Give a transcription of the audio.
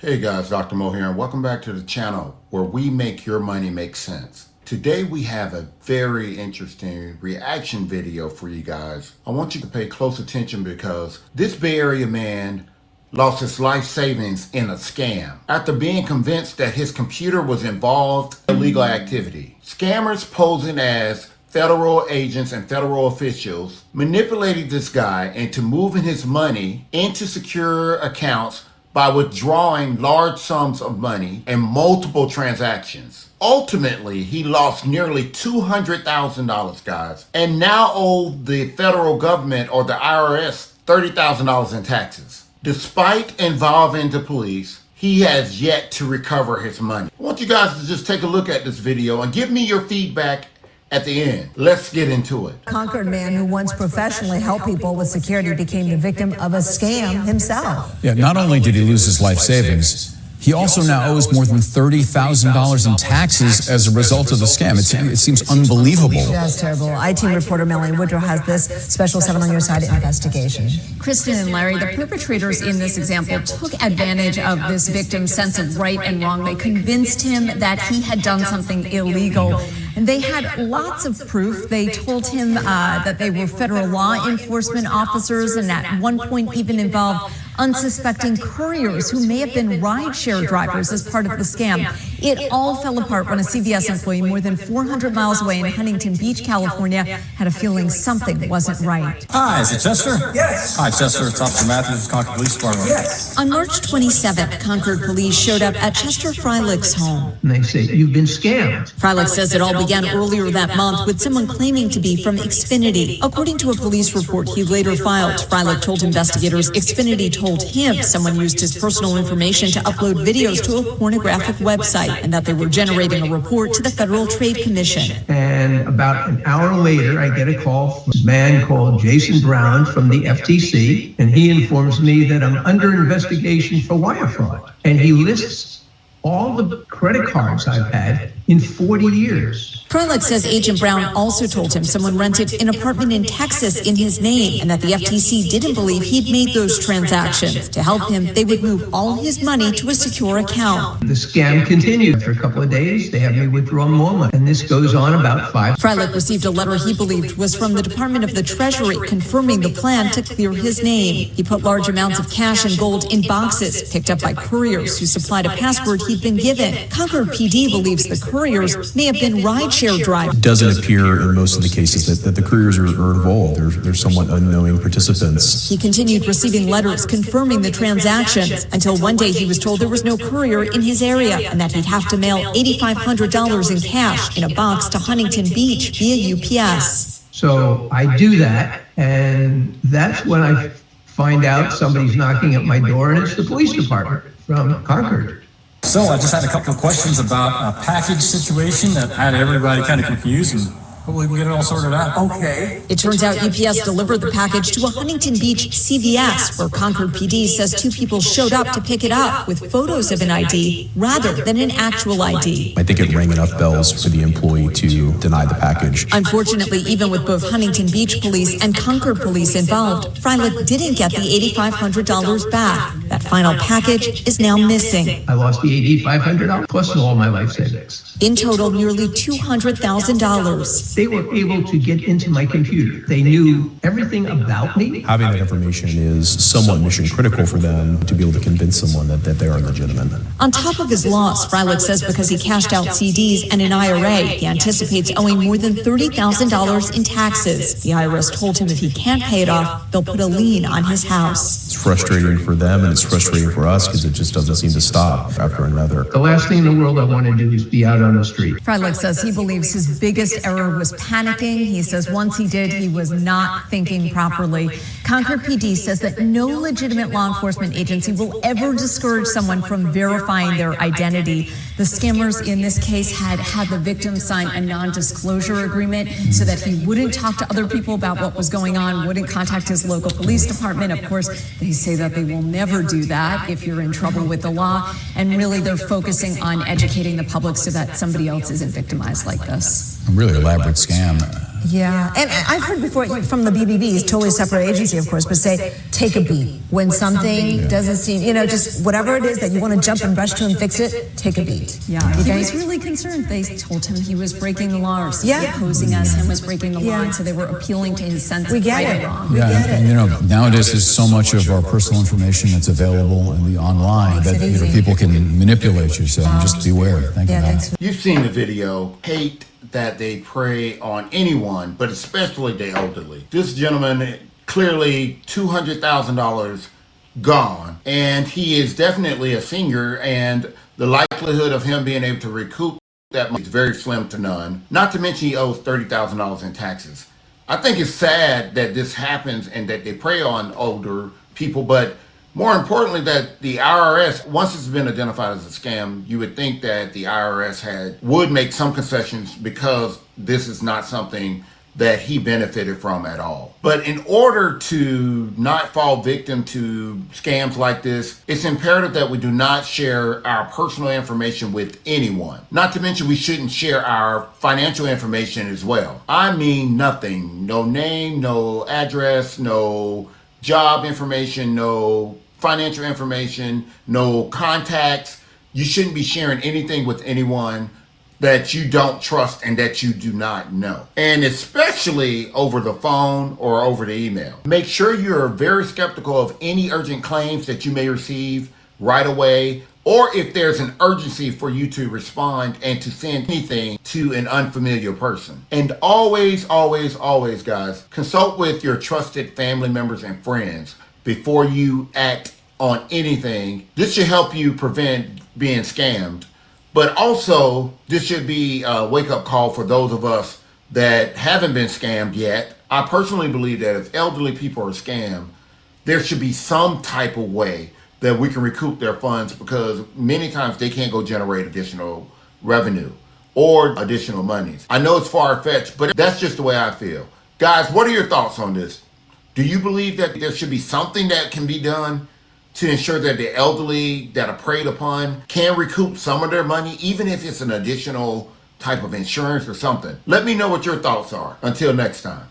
Hey guys, Dr. Mo here, and welcome back to the channel where we make your money make sense. Today we have a very interesting reaction video for you guys. I want you to pay close attention because this Bay Area man lost his life savings in a scam after being convinced that his computer was involved in illegal activity. Scammers posing as federal agents and federal officials manipulated this guy into moving his money into secure accounts by withdrawing large sums of money in multiple transactions. Ultimately, he lost nearly $200,000, guys, and now owed the federal government or the IRS $30,000 in taxes. Despite involving the police, he has yet to recover his money. I want you guys to just take a look at this video and give me your feedback at the end. Let's get into it. Concord man who once professionally helped people with security became the victim of a scam himself. Yeah, not only did he lose his life savings, he also now owes more than $30,000 in taxes as a result of the scam. It seems unbelievable. That's terrible. IT reporter Melanie Woodrow has this special 7 on Your Side investigation. Kristen and Larry, the perpetrators in this example took advantage of this victim's sense of right and wrong. They convinced him that he had done something illegal. And they had lots of proof. They told him that they were federal law enforcement officers and at one point even involved unsuspecting couriers who may have been rideshare drivers as part of the scam. It all fell apart when a CVS employee more than 400 miles away in Huntington Beach, California, had a feeling something wasn't right. Hi, is it Chester? Yes. Hi, Chester. It's Officer Matthews, Concord Police Department. Yes. On March 27th, Concord police showed up at Chester Freilich's home. And they say, you've been scammed. Freilich says it all began earlier that month with someone claiming to be from Xfinity. According to a police report he later filed, Freilich told investigators Xfinity told him someone used his personal information to upload videos to a pornographic website and that they were generating a report to the Federal Trade Commission. And about an hour later, I get a call from a man called Jason Brown from the FTC, and he informs me that I'm under investigation for wire fraud. And he lists all the credit cards I've had in 40 years. Freilich says Agent Brown also told him someone rented an apartment in Texas in his name and that the FTC didn't believe he'd made those transactions. To help him, they would move all his money to a secure account. The scam continued. After a couple of days, they have me withdraw more money. And this goes on about 5. Freilich received a letter he believed was from the Department of the Treasury confirming the plan to clear his name. He put large amounts of cash and gold in boxes picked up by couriers who supplied a password he'd been given. Concord PD believes the couriers may have been rideshare drivers. It doesn't appear in most of the cases that the couriers are involved. They're somewhat unknowing participants. He continued receiving letters confirming the transactions until one day he was told there was no courier in his area and that he'd have to mail $8,500 in cash in a box to Huntington Beach via UPS. So I do that, and that's when I find out somebody's knocking at my door, and it's the police department from Concord. So I just had a couple of questions about a package situation that had everybody kind of confused, and hopefully we can get it all sorted out. Okay. It turns out UPS delivered the package to a Huntington Beach CVS, where Concord PD says 2 people showed up to pick it up with photos of an ID rather than an actual ID. I think it rang enough bells for the employee to deny the package. Unfortunately, even with both Huntington Beach police and Concord police involved, Freilich didn't get the $8,500 back. That final package is now missing. I lost the $8,500 plus all my life savings. In total, nearly $200,000. They were able to get into my computer. They knew everything about me. Having that information is somewhat mission critical for them to be able to convince someone that they are legitimate. On top of his loss, Freilich says because he cashed out CDs and an IRA, he anticipates owing more than $30,000 in taxes. The IRS told him if he can't pay it off, they'll put a lien on his house. It's frustrating for them and it's frustrating for us because it just doesn't seem to stop after another. The last thing in the world I want to do is be out on the street. Freilich says he believes his biggest error was panicking. He says once he did, he was not thinking properly. Concord PD says that no legitimate law enforcement agency will ever discourage someone from verifying their identity. The scammers in this case had the victim sign a non-disclosure agreement so that he wouldn't talk to other people about what was going on, wouldn't contact his local police department. Of course, they say that they will never do that if you're in trouble with the law. And really, they're focusing on educating the public so that somebody else isn't victimized like this. A really elaborate scam. Yeah, and I've heard before from the BBB, totally separate agency, of course, but say, take a beat. When something doesn't seem, just whatever it is that you want to jump and rush to and fix it, take a beat. Yeah, he was really concerned. They told him he was breaking the law, or posing as him was breaking the law, and so they were appealing to his sense of right and wrong. Yeah, and nowadays there's so much of our personal information that's available online that people can manipulate you. So just beware. Thank you. You've seen the video. Hate that they prey on anyone, but especially the elderly. This gentleman, clearly $200,000 gone, and he is definitely a senior, and the likelihood of him being able to recoup that money is very slim to none. Not to mention he owes $30,000 in taxes. I think it's sad that this happens and that they prey on older people, but more importantly, that the IRS, once it's been identified as a scam, you would think that the IRS would make some concessions because this is not something that he benefited from at all. But in order to not fall victim to scams like this, it's imperative that we do not share our personal information with anyone. Not to mention we shouldn't share our financial information as well. I mean nothing. No name, no address, no job information, no financial information, no contacts. You shouldn't be sharing anything with anyone that you don't trust and that you do not know. And especially over the phone or over the email. Make sure you're very skeptical of any urgent claims that you may receive right away, or if there's an urgency for you to respond and to send anything to an unfamiliar person. And always, always, always, guys, consult with your trusted family members and friends before you act on anything. This should help you prevent being scammed. But also, this should be a wake-up call for those of us that haven't been scammed yet. I personally believe that if elderly people are scammed, there should be some type of way that we can recoup their funds, because many times they can't go generate additional revenue or additional monies. I know it's far-fetched, but that's just the way I feel. Guys, what are your thoughts on this? Do you believe that there should be something that can be done to ensure that the elderly that are preyed upon can recoup some of their money, even if it's an additional type of insurance or something? Let me know what your thoughts are. Until next time.